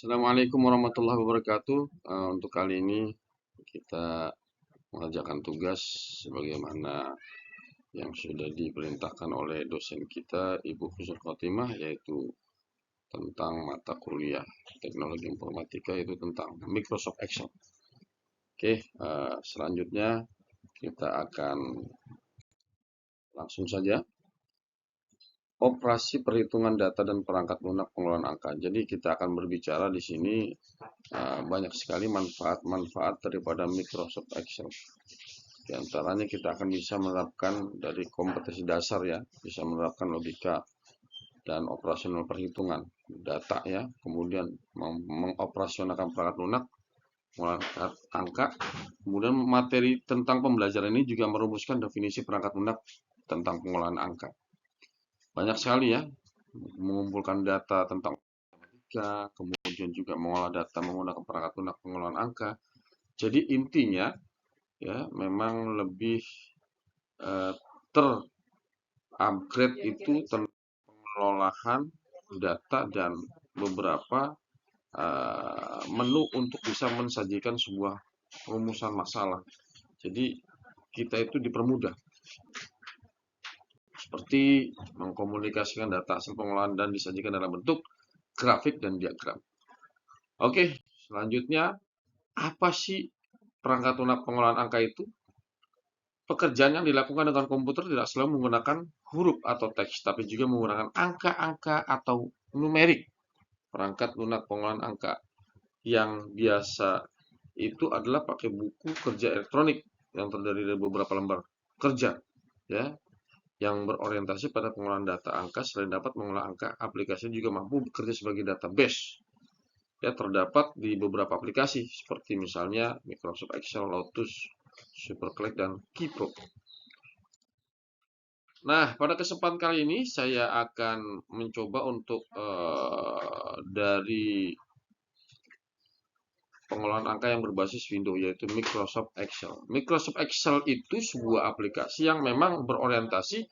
Assalamualaikum warahmatullahi wabarakatuh. Untuk kali ini kita mengerjakan tugas sebagaimana yang sudah diperintahkan oleh dosen kita, Ibu Husnul Khotimah, yaitu tentang mata kuliah teknologi informatika, yaitu tentang Microsoft Excel. Oke, selanjutnya kita akan langsung saja operasi perhitungan data dan perangkat lunak pengelolaan angka. Jadi kita akan berbicara di sini banyak sekali manfaat-manfaat daripada Microsoft Excel. Di antaranya kita akan bisa menerapkan dari kompetensi dasar ya, bisa menerapkan logika dan operasional perhitungan data ya, kemudian mengoperasionalkan perangkat lunak, perangkat angka, kemudian materi tentang pembelajaran ini juga merumuskan definisi perangkat lunak tentang pengolahan angka. Banyak sekali ya, mengumpulkan data tentang kemudian juga mengolah data menggunakan perangkat lunak pengolahan angka. Jadi intinya ya memang lebih terupgrade itu tentang pengelolaan data dan beberapa menu untuk bisa mensajikan sebuah rumusan masalah. Jadi kita itu dipermudah seperti mengkomunikasikan data hasil pengolahan dan disajikan dalam bentuk grafik dan diagram. Oke, selanjutnya apa sih perangkat lunak pengolahan angka itu? Pekerjaan yang dilakukan dengan komputer tidak selalu menggunakan huruf atau teks, tapi juga menggunakan angka-angka atau numerik. Perangkat lunak pengolahan angka yang biasa itu adalah pakai buku kerja elektronik yang terdiri dari beberapa lembar kerja, ya, yang berorientasi pada pengolahan data angka. Selain dapat mengolah angka, aplikasi juga mampu bekerja sebagai database. Ya, terdapat di beberapa aplikasi seperti misalnya Microsoft Excel, Lotus, SuperClick, dan Keyprobe. Nah, pada kesempatan kali ini saya akan mencoba untuk dari pengolahan angka yang berbasis Windows, yaitu Microsoft Excel. Microsoft Excel itu sebuah aplikasi yang memang berorientasi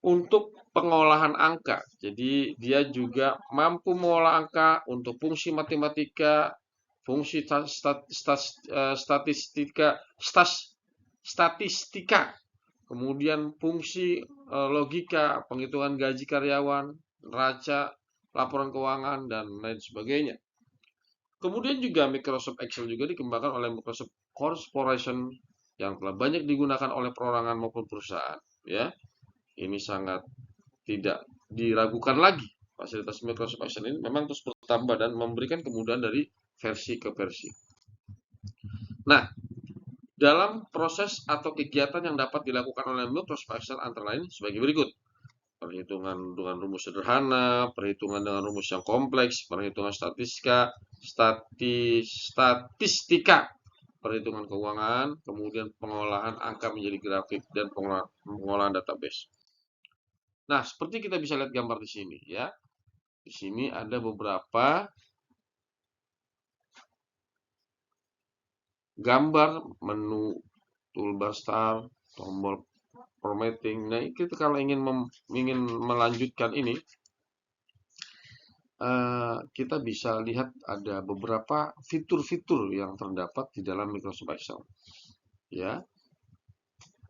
untuk pengolahan angka. Jadi dia juga mampu mengolah angka untuk fungsi matematika, fungsi statistika, kemudian fungsi logika, penghitungan gaji karyawan, neraca, laporan keuangan, dan lain sebagainya. Kemudian juga Microsoft Excel juga dikembangkan oleh Microsoft Corporation yang telah banyak digunakan oleh perorangan maupun perusahaan. Ya, ini sangat tidak diragukan lagi. Fasilitas Microsoft Excel ini memang terus bertambah dan memberikan kemudahan dari versi ke versi. Nah, dalam proses atau kegiatan yang dapat dilakukan oleh Microsoft Excel antara lain sebagai berikut. Perhitungan dengan rumus sederhana, perhitungan dengan rumus yang kompleks, perhitungan statistika, perhitungan keuangan, kemudian pengolahan angka menjadi grafik, dan pengolahan database. Nah, seperti kita bisa lihat gambar di sini ya. Di sini ada beberapa gambar menu toolbar start, tombol formatting. Nah, kita kalau ingin melanjutkan ini, kita bisa lihat ada beberapa fitur-fitur yang terdapat di dalam Microsoft Excel. Ya,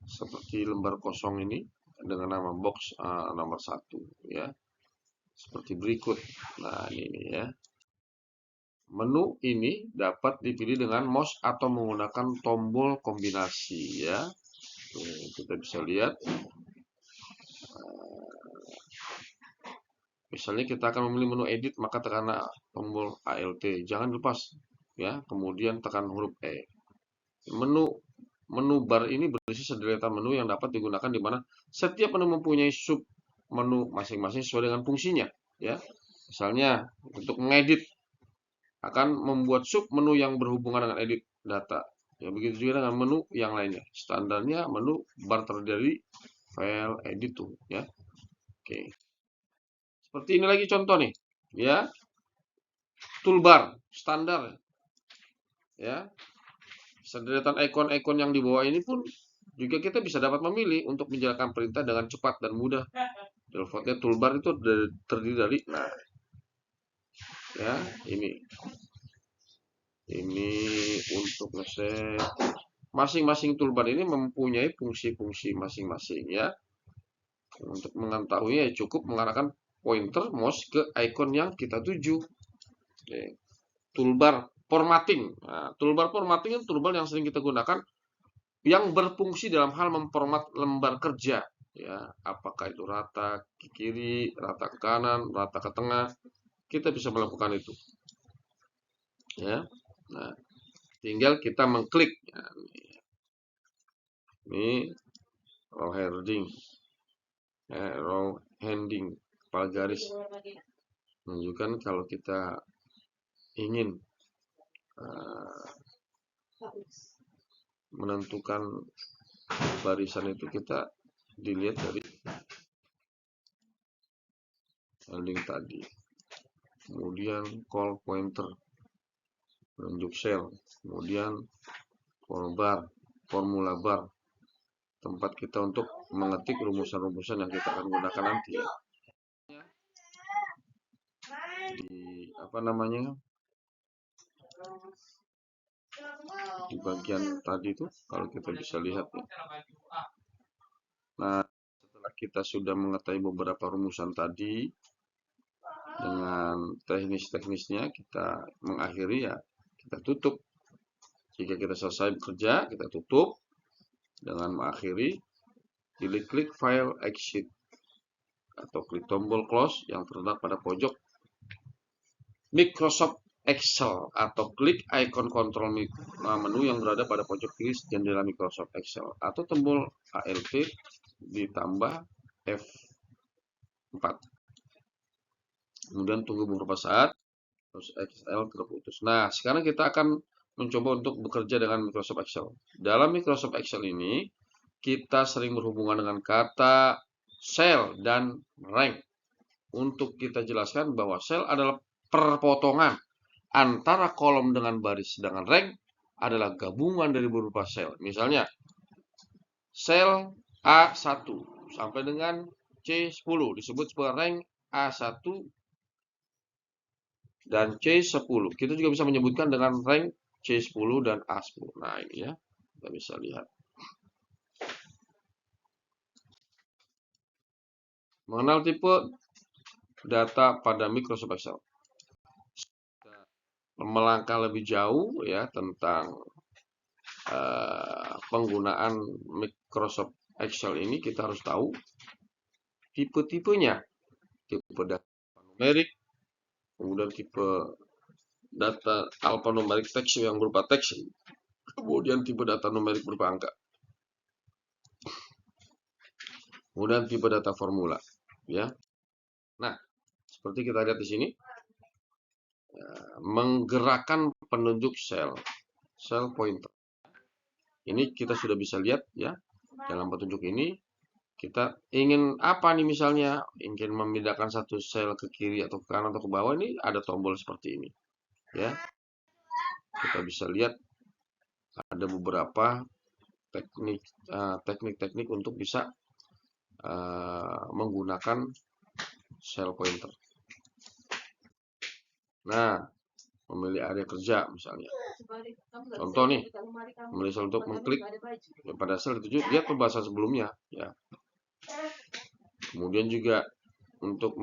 seperti lembar kosong ini dengan nama box nomor 1 ya. Seperti berikut. Nah, ini ya. Menu ini dapat dipilih dengan mouse atau menggunakan tombol kombinasi ya. Kita bisa lihat. Misalnya kita akan memilih menu edit, maka tekan tombol Alt. Jangan lepas ya. Kemudian tekan huruf E. Menu bar ini berisi sederetan menu yang dapat digunakan di mana setiap menu mempunyai sub menu masing-masing sesuai dengan fungsinya ya. Misalnya untuk mengedit akan membuat sub menu yang berhubungan dengan edit data. Ya, begitu juga dengan menu yang lainnya. Standarnya menu bar terdiri file edit tuh ya. Oke. Seperti ini lagi contoh nih, ya. Toolbar standar ya. Sederetan ikon-ikon yang di bawah ini pun juga kita bisa dapat memilih untuk menjalankan perintah dengan cepat dan mudah. Defaultnya toolbar itu terdiri dari ya. Ini untuk ngeset. Masing-masing toolbar ini mempunyai fungsi-fungsi masing-masing ya. Untuk mengetahuinya cukup mengarahkan pointer mouse ke icon yang kita tuju. Oke. Toolbar formatting. Nah, toolbar formatting itu toolbar yang sering kita gunakan yang berfungsi dalam hal memformat lembar kerja ya, apakah itu rata ke kiri, rata ke kanan, rata ke tengah, kita bisa melakukan itu ya. Nah, tinggal kita mengklik ya, ini row heading row heading kepala garis menunjukkan kalau kita ingin menentukan barisan itu, kita dilihat dari heading tadi. Kemudian call pointer menunjuk sel, kemudian formula bar, tempat kita untuk mengetik rumusan-rumusan yang kita akan gunakan nanti ya. Di di bagian tadi itu kalau kita bisa lihat ya. Nah, setelah kita sudah mengetahui beberapa rumusan tadi dengan teknis-teknisnya, kita mengakhiri ya, kita tutup. Jika kita selesai bekerja, kita tutup dengan mengakhiri, klik file exit atau klik tombol close yang terletak pada pojok Microsoft Excel atau klik icon kontrol menu yang berada pada pojok kiri jendela Microsoft Excel atau tombol Alt ditambah F4. Kemudian tunggu beberapa saat, terus Excel terputus. Nah, sekarang kita akan mencoba untuk bekerja dengan Microsoft Excel. Dalam Microsoft Excel ini, kita sering berhubungan dengan kata sel dan rank. Untuk kita jelaskan bahwa sel adalah perpotongan antara kolom dengan baris, sedangkan rank adalah gabungan dari beberapa sel. Misalnya, sel A1 sampai dengan C10 disebut sebagai rank A1 dan C10. Kita juga bisa menyebutkan dengan rank C10 dan A10. Nah, ini ya, kita bisa lihat. Mengenal tipe data pada Microsoft Excel. Melangkah lebih jauh ya tentang penggunaan Microsoft Excel ini, kita harus tahu tipe-tipenya. Tipe data numerik, kemudian tipe data alphanumeric text yang berupa teks, kemudian tipe data numerik berupa angka, kemudian tipe data formula ya. Nah, seperti kita lihat di sini, menggerakkan penunjuk sel pointer. Ini kita sudah bisa lihat ya, dalam petunjuk ini kita ingin apa nih, misalnya ingin memindahkan satu sel ke kiri atau ke kanan atau ke bawah, ini ada tombol seperti ini ya. Kita bisa lihat ada beberapa teknik-teknik untuk bisa menggunakan sel pointer. Nah, memilih area kerja misalnya. Contoh nih, memilih sel untuk mengklik pada sel dituju, lihat pembahasan sebelumnya ya. Kemudian juga untuk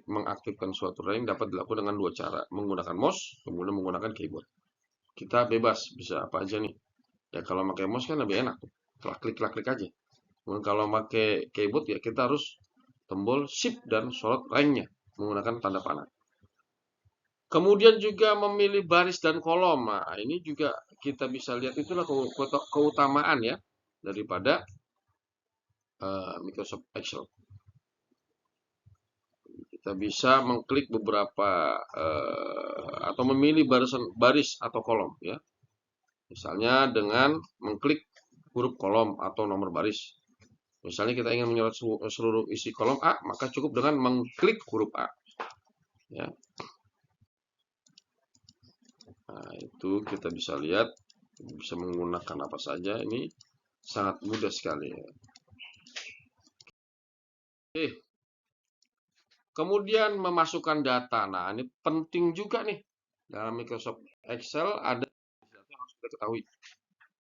mengaktifkan suatu rank dapat dilakukan dengan dua cara, menggunakan mouse, kemudian menggunakan keyboard. Kita bebas, bisa apa aja nih. Ya kalau pakai mouse kan lebih enak, klik aja. Kemudian kalau pakai keyboard ya kita harus tombol shift dan sorot ranknya menggunakan tanda panah. Kemudian juga memilih baris dan kolom. Nah, ini juga kita bisa lihat, itulah keutamaan ya daripada Microsoft Excel. Kita bisa mengklik beberapa atau memilih baris atau kolom ya. Misalnya dengan mengklik huruf kolom atau nomor baris. Misalnya kita ingin menyorot seluruh isi kolom A, maka cukup dengan mengklik huruf A. Ya. Nah, itu kita bisa lihat, bisa menggunakan apa saja, ini sangat mudah sekali ya. Oke. Kemudian memasukkan data. Nah, ini penting juga nih. Dalam Microsoft Excel ada yang harus kita ketahui.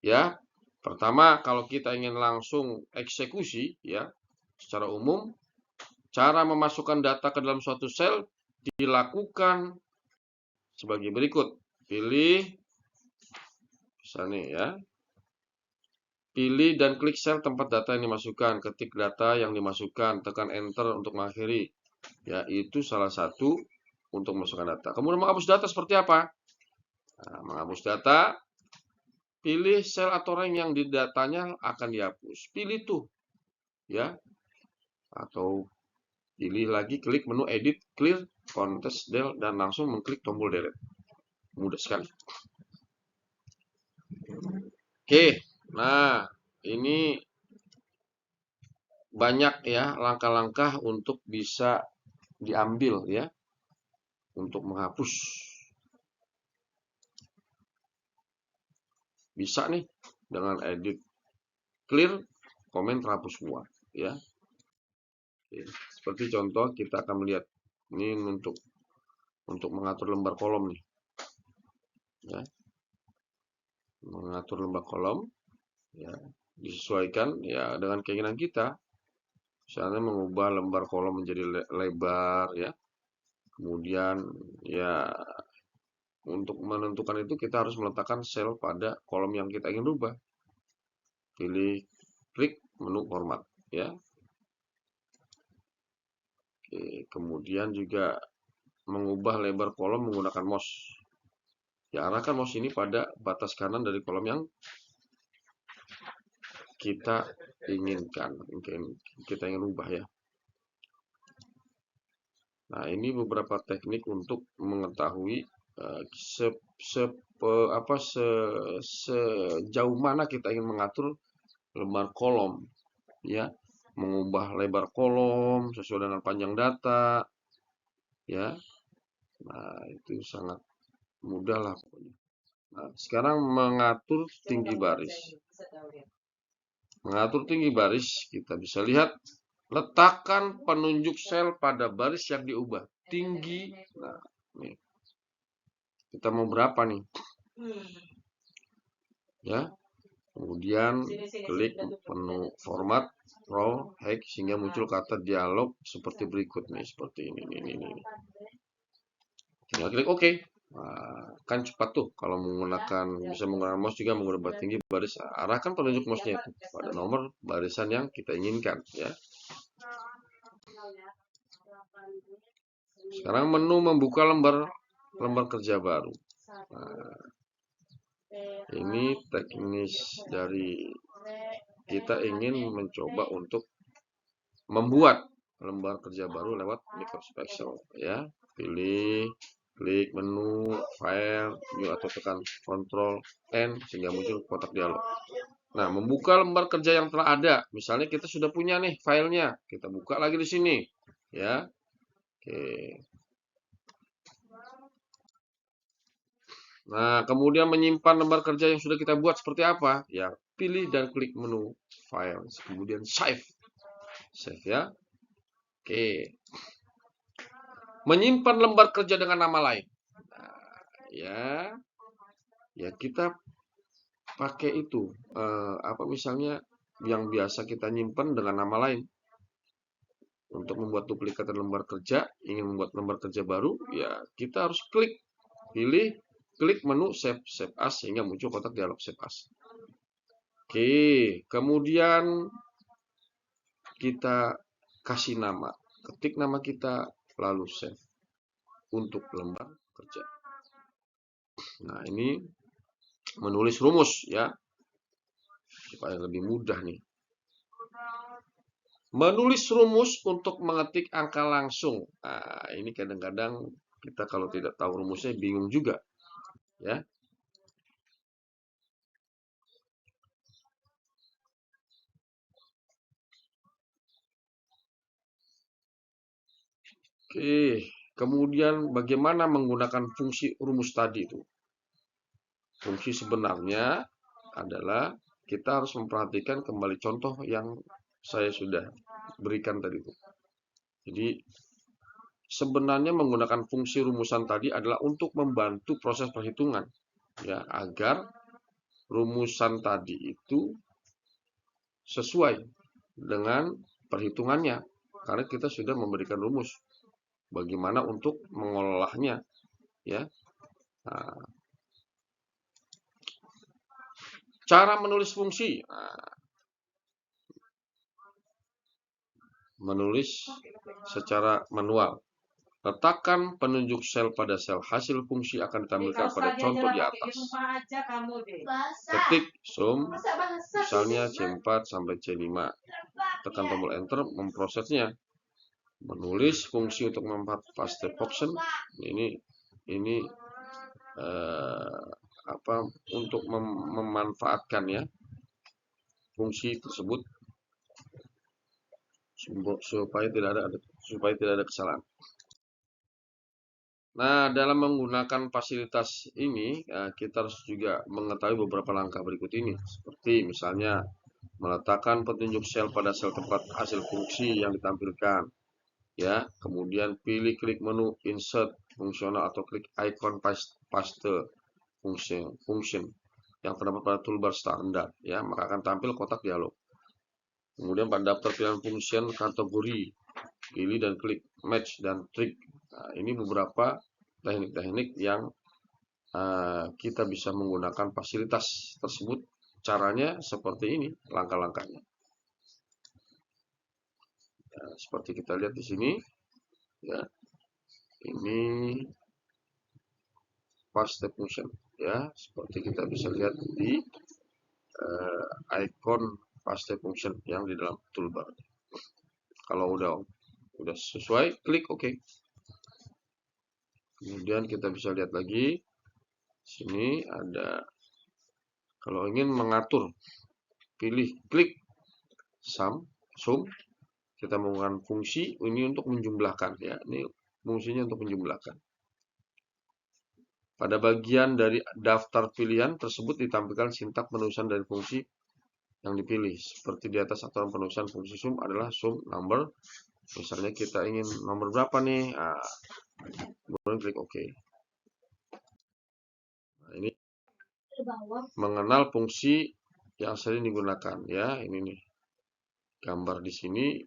Ya, pertama kalau kita ingin langsung eksekusi, ya, secara umum, cara memasukkan data ke dalam suatu sel dilakukan sebagai berikut. Pilih, misalnya ya, pilih dan klik sel tempat data yang dimasukkan. Ketik data yang dimasukkan, tekan enter untuk mengakhiri. Ya, itu salah satu untuk memasukkan data. Kemudian menghapus data seperti apa? Nah, menghapus data, pilih sel atau rank yang di datanya akan dihapus. Pilih tuh, ya. Atau pilih lagi, klik menu edit, clear, context, del, dan langsung mengklik tombol delete. Mudah sekali. Oke, nah ini banyak ya langkah-langkah untuk bisa diambil ya untuk menghapus. Bisa nih dengan edit clear, komen terhapus semua ya. Oke, seperti contoh kita akan melihat ini untuk mengatur lembar kolom nih. Ya. Mengatur lembar kolom ya disesuaikan ya dengan keinginan kita. Misalnya mengubah lembar kolom menjadi lebar ya. Kemudian ya untuk menentukan itu kita harus meletakkan sel pada kolom yang kita ingin rubah. Pilih klik menu format ya. Oke, kemudian juga mengubah lebar kolom menggunakan mouse. Ya, arahkan mouse ini pada batas kanan dari kolom yang kita inginkan, kita ingin rubah ya. Nah, ini beberapa teknik untuk mengetahui sejauh mana kita ingin mengatur lembar kolom, ya, mengubah lebar kolom sesuai dengan panjang data, ya. Nah, itu sangat mudah lah pokoknya. Nah, sekarang mengatur tinggi baris. Mengatur tinggi baris, kita bisa lihat letakkan penunjuk sel pada baris yang diubah. Tinggi, nah, nih. Kita mau berapa nih? Ya. Kemudian klik menu format, row, hex, sehingga muncul kata dialog seperti berikut nih, seperti ini. Tinggal klik OK. Nah, kan cepat tuh kalau bisa menggunakan mouse juga mengubah tinggi baris. Arahkan penunjuk mouse-nya itu pada nomor barisan yang kita inginkan ya. Sekarang menu membuka lembar kerja baru. Nah, ini teknis dari kita ingin mencoba untuk membuat lembar kerja baru lewat Microsoft Excel ya. Pilih, klik menu file, new atau tekan Ctrl N sehingga muncul kotak dialog. Nah, membuka lembar kerja yang telah ada. Misalnya kita sudah punya nih filenya, kita buka lagi di sini ya. Oke. Nah, kemudian menyimpan lembar kerja yang sudah kita buat seperti apa? Ya, pilih dan klik menu file, kemudian save. Save ya. Oke. Menyimpan lembar kerja dengan nama lain. Nah, ya kita pakai itu. Misalnya yang biasa kita nyimpan dengan nama lain. Untuk membuat duplikat lembar kerja, ingin membuat lembar kerja baru, ya kita harus pilih, klik menu save as sehingga muncul kotak dialog save as. Oke, kemudian kita kasih nama, ketik nama kita, lalu save untuk lembar kerja. Nah, ini menulis rumus ya, supaya lebih mudah nih. Menulis rumus untuk mengetik angka langsung. Nah, ini kadang-kadang kita kalau tidak tahu rumusnya bingung juga ya. Oke, kemudian bagaimana menggunakan fungsi rumus tadi itu? Fungsi sebenarnya adalah kita harus memperhatikan kembali contoh yang saya sudah berikan tadi itu. Jadi sebenarnya menggunakan fungsi rumusan tadi adalah untuk membantu proses perhitungan, ya, agar rumusan tadi itu sesuai dengan perhitungannya, karena kita sudah memberikan rumus bagaimana untuk mengolahnya, ya. Nah, cara menulis fungsi. Nah, menulis secara manual. Letakkan penunjuk sel pada sel hasil fungsi akan ditampilkan pada contoh di atas. Ketik sum, misalnya C4 sampai C5. Tekan tombol enter memprosesnya. Menulis fungsi untuk memanfaat paste function. Ini untuk memanfaatkan, ya, fungsi tersebut supaya tidak ada kesalahan. Nah, dalam menggunakan fasilitas ini, kita harus juga mengetahui beberapa langkah berikut ini. Seperti misalnya, meletakkan petunjuk sel pada sel tempat hasil fungsi yang ditampilkan. Ya, kemudian pilih klik menu insert fungsional atau klik icon paste function yang terdapat pada toolbar standar. Ya, maka akan tampil kotak dialog. Kemudian pada daftar pilihan function kategori, pilih dan klik match dan trig. Nah, ini beberapa teknik-teknik yang kita bisa menggunakan fasilitas tersebut. Caranya seperti ini, langkah-langkahnya. Ya, seperti kita lihat di sini, ya, ini paste function, ya, seperti kita bisa lihat di icon paste function yang di dalam toolbar. Kalau udah sesuai, klik OK. Kemudian kita bisa lihat lagi, sini ada, kalau ingin mengatur, pilih klik sum, kita menggunakan fungsi ini untuk menjumlahkan, ya, ini fungsinya untuk menjumlahkan. Pada bagian dari daftar pilihan tersebut ditampilkan sintak penulisan dari fungsi yang dipilih. Seperti di atas aturan penulisan fungsi sum adalah sum number. Misalnya kita ingin nomor berapa nih? Kemudian klik OK. Nah, ini mengenal fungsi yang sering digunakan, ya. Ini nih gambar di sini,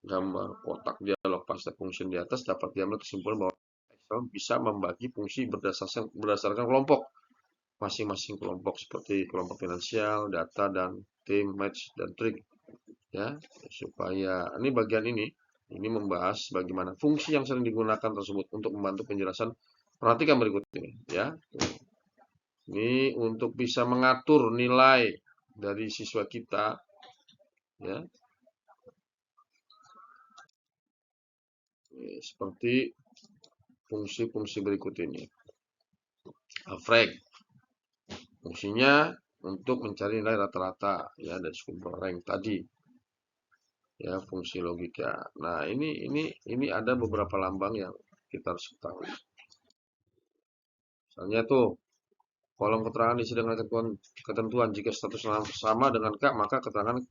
gambar kotak dialog paste function di atas dapat diambil kesimpulan bahwa Excel bisa membagi fungsi berdasarkan kelompok. Masing-masing kelompok seperti kelompok finansial, data, dan tim, match, dan trig. Ya, supaya ini bagian ini membahas bagaimana fungsi yang sering digunakan tersebut untuk membantu penjelasan. Perhatikan berikut ini, ya. Ini untuk bisa mengatur nilai dari siswa kita, ya. Seperti fungsi-fungsi berikut ini. Frag, fungsinya untuk mencari nilai rata-rata, ya, dari sumber rank tadi. Ya, fungsi logika. Nah, ini ada beberapa lambang yang kita harus ketahui. Misalnya tuh, kolom keterangan diisi dengan ketentuan jika status sama dengan K, maka keterangan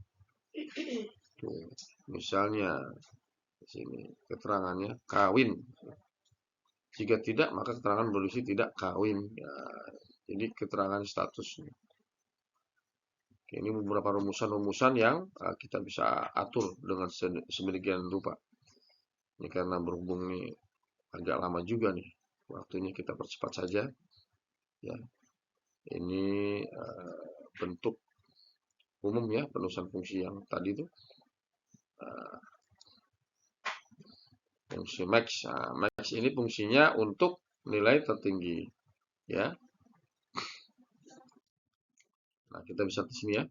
tuh, misalnya di sini keterangannya kawin. Jika tidak, maka keterangan berisi tidak kawin. Ya, jadi keterangan statusnya. Oke, ini beberapa rumusan-rumusan yang kita bisa atur dengan sedemikian rupa. Ini karena berhubung nih agak lama juga nih, waktunya kita percepat saja. Ya, ini bentuk umum, ya, penulisan fungsi yang tadi itu. Fungsi max. Nah, max ini fungsinya untuk nilai tertinggi, ya. Nah, kita bisa di sini, ya.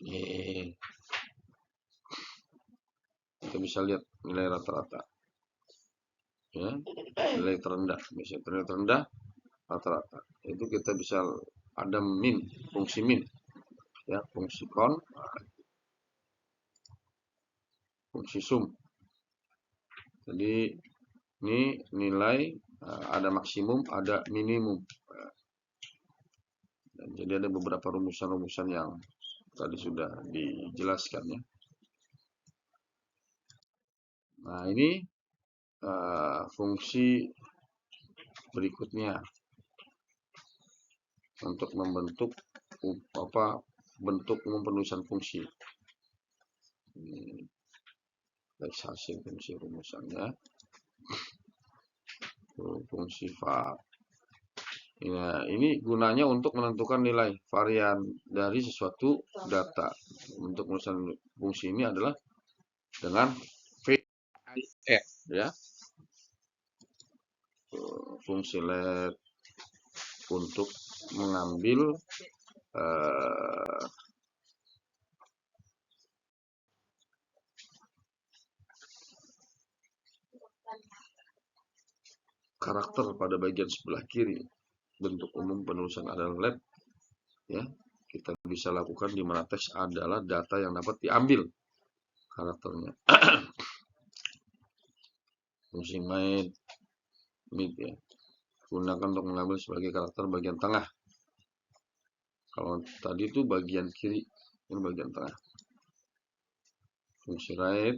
Ini kita bisa lihat nilai rata-rata, ya, nilai terendah. Misalnya nilai terendah rata-rata itu kita bisa ada min, fungsi min, ya, fungsi con, fungsi sum. Jadi ini nilai ada maksimum, ada minimum. Dan jadi ada beberapa rumusan-rumusan yang tadi sudah dijelaskan, ya. Nah, ini fungsi berikutnya untuk membentuk bentuk umum penulisan fungsi. Teks hasil fungsi rumusannya. Fungsi var. Ya, ini gunanya untuk menentukan nilai varian dari sesuatu data. Untuk penulisan fungsi ini adalah dengan VIF, ya. Fungsi let untuk mengambil karakter pada bagian sebelah kiri. Bentuk umum penulisan adalah let, ya. Kita bisa lakukan di mana teks adalah data yang dapat diambil karakternya. Fungsi mid, ya, gunakan untuk mengambil sebagai karakter bagian tengah. Kalau tadi itu bagian kiri, ini bagian tengah. Fungsi right,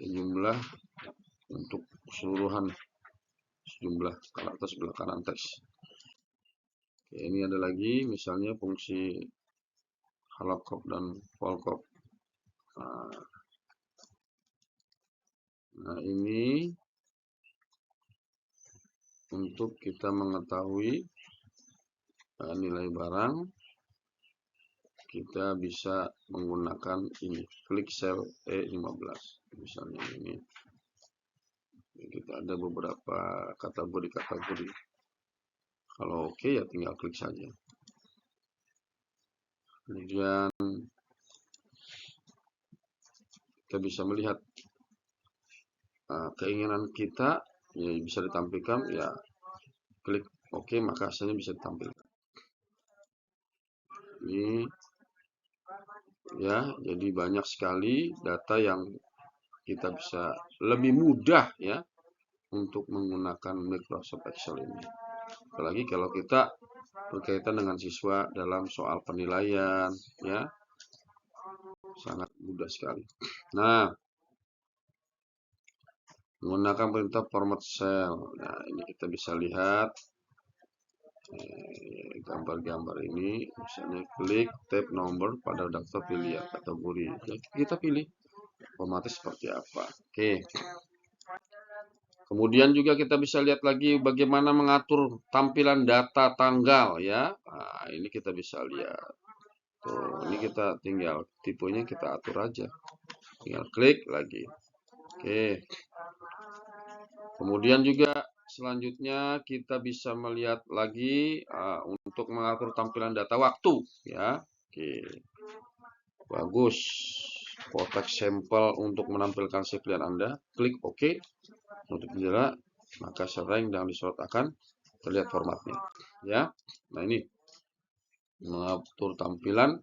jumlah untuk keseluruhan sejumlah karakter sebelah kanan teks. Oke, ini ada lagi misalnya fungsi halocop dan volcop. Nah, ini untuk kita mengetahui nilai barang, kita bisa menggunakan ini, klik sel E15. Misalnya ini, kita ada beberapa kategori. Kalau oke, ya tinggal klik saja. Kemudian kita bisa melihat keinginan kita, ya bisa ditampilkan, ya klik oke, maka hasilnya bisa ditampilkan. Ini ya, jadi banyak sekali data yang kita bisa lebih mudah, ya, untuk menggunakan Microsoft Excel ini. Apalagi kalau kita berkaitan dengan siswa dalam soal penilaian, ya, sangat mudah sekali. Nah, menggunakan perintah format cell. Nah, ini kita bisa lihat gambar-gambar ini. Misalnya klik tab nomor pada daftar pilihan kategori. Ya, kita pilih formatnya seperti apa. Oke. Kemudian juga kita bisa lihat lagi bagaimana mengatur tampilan data tanggal, ya. Nah, ini kita bisa lihat. Tuh, ini kita tinggal tipenya kita atur aja. Tinggal klik lagi. Oke. Kemudian juga selanjutnya kita bisa melihat lagi untuk mengatur tampilan data waktu, ya. Oke. Bagus. Kotak sampel untuk menampilkan pilihan Anda, klik OK. Untuk jendela, maka sering dan disorot akan terlihat formatnya, ya. Nah, ini mengatur tampilan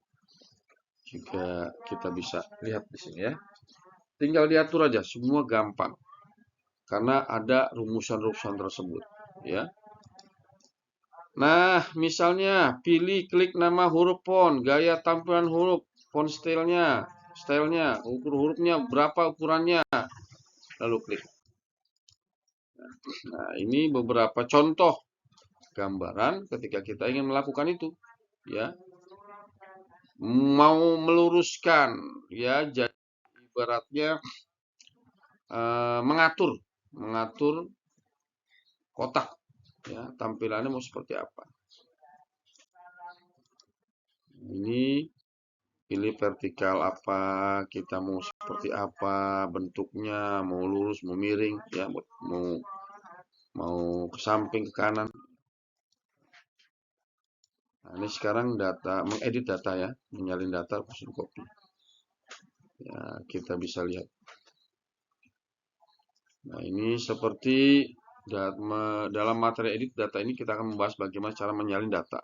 juga kita bisa lihat di sini, ya. Tinggal diatur aja, semua gampang. Karena ada rumusan-rumusan tersebut, ya. Nah, misalnya pilih klik nama huruf font, gaya tampilan huruf, font stylenya, ukur hurufnya berapa ukurannya, lalu klik. Nah, ini beberapa contoh gambaran ketika kita ingin melakukan itu, ya. Mau meluruskan, ya, jadi ibaratnya mengatur kotak, ya, tampilannya mau seperti apa. Ini pilih vertikal apa, kita mau seperti apa bentuknya, mau lurus, mau miring, ya, mau ke samping, ke kanan. Nah, ini sekarang data, mengedit data, ya, menyalin data, khusus copy. Ya, kita bisa lihat. Nah, ini seperti dalam materi edit data ini kita akan membahas bagaimana cara menyalin data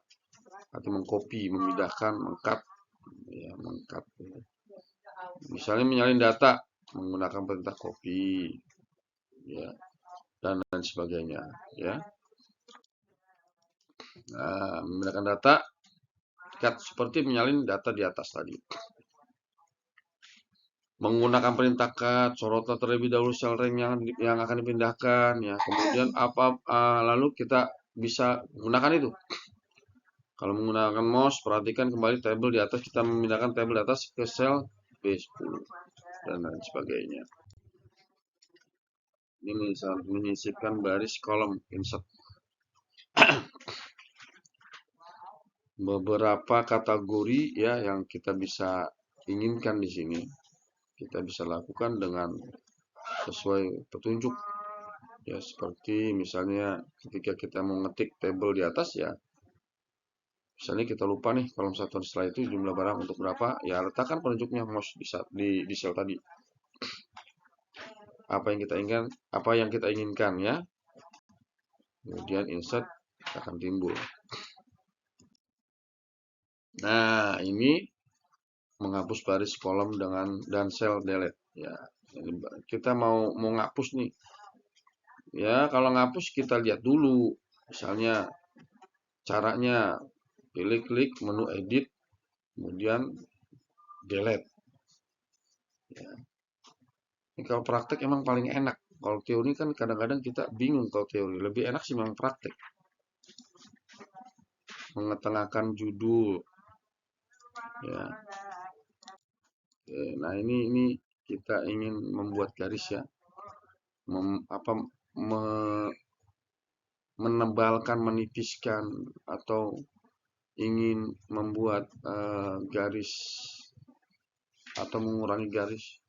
atau mengcopy, memindahkan, mengcut, ya, mengcut. Misalnya menyalin data menggunakan perintah copy, ya, dan lain sebagainya, ya. Nah, memindahkan data cut seperti menyalin data di atas tadi. menggunakan perintah cut, sorotan terlebih dahulu sel rank yang akan dipindahkan, ya. Kemudian lalu kita bisa menggunakan itu. Kalau menggunakan mouse, perhatikan kembali tabel di atas, kita memindahkan tabel di atas ke sel B10 dan lain sebagainya. Ini menyisipkan baris kolom insert. Beberapa kategori ya yang kita bisa inginkan di sini, kita bisa lakukan dengan sesuai petunjuk. Ya, seperti misalnya ketika kita mau ngetik tabel di atas, ya misalnya kita lupa nih kolom satuan setelah itu jumlah barang untuk berapa, ya letakkan penunjuknya mouse di sel tadi. Apa yang kita inginkan, ya. Kemudian insert akan timbul. Nah, ini menghapus baris kolom dan sel delete, ya. Kita mau ngapus nih. Ya, kalau ngapus kita lihat dulu. Misalnya caranya, pilih klik menu edit, kemudian delete. Ya. Ini kalau praktek emang paling enak. Kalau teori kan kadang-kadang kita bingung kalau teori. Lebih enak sih memang praktek. Mengetengahkan judul. Ya. Oke, nah ini kita ingin membuat garis, ya. Menebalkan, menipiskan, atau ingin membuat garis atau mengurangi garis.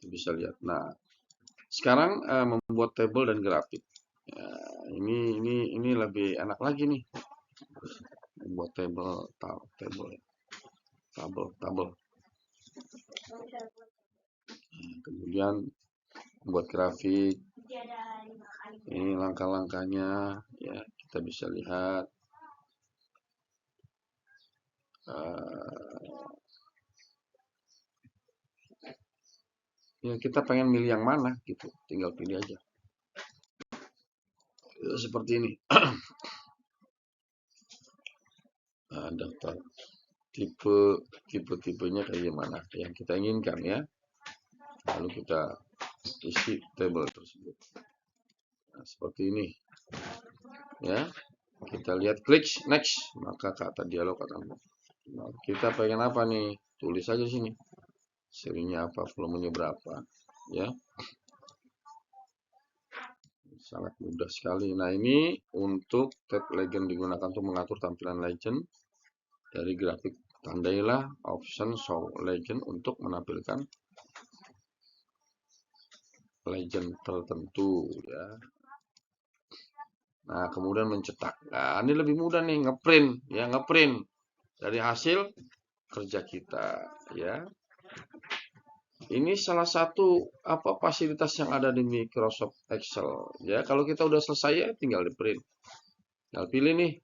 Bisa lihat. Nah, sekarang membuat tabel dan grafik. Ya, ini lebih enak lagi nih. Membuat tabel. Kemudian membuat grafik. Ini langkah-langkahnya, ya kita bisa lihat. Ya kita pengen milih yang mana gitu, tinggal pilih aja. Ya, seperti ini. Nah, daftar tipenya kayak gimana yang kita inginkan, ya. Lalu kita isi tabel tersebut. Nah, seperti ini, ya. Kita lihat klik next, maka kata dialog akan. Nah, kita pengen apa nih? Tulis aja sini. Serinya apa, volumenya berapa, ya. Sangat mudah sekali. Nah, ini untuk tab legend digunakan untuk mengatur tampilan legend dari grafik. Tandailah option show legend untuk menampilkan legend tertentu, ya. Nah, kemudian mencetak. Nah, ini lebih mudah nih, ngeprint, ya, ngeprint dari hasil kerja kita, ya. Ini salah satu fasilitas yang ada di Microsoft Excel, ya. Kalau kita udah selesai, ya tinggal di print. Tinggal pilih nih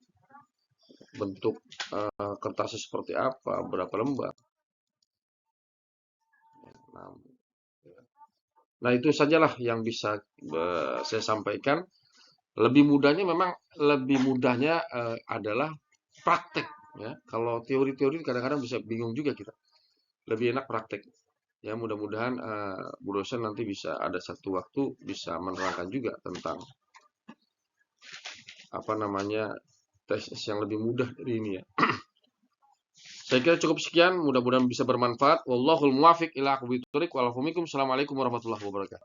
bentuk kertasnya seperti apa, berapa lembar. Nah, itu sajalah yang bisa saya sampaikan. Lebih mudahnya adalah praktek, ya. Kalau teori-teori kadang-kadang bisa bingung juga kita. Lebih enak praktek. Ya, mudah-mudahan Bu dosen nanti bisa ada satu waktu bisa menerangkan juga tentang tes yang lebih mudah dari ini, ya. Saya kira cukup sekian, mudah-mudahan bisa bermanfaat. Wallahul muwaffiq ila aqwamit thoriq. Assalamualaikum warahmatullahi wabarakatuh.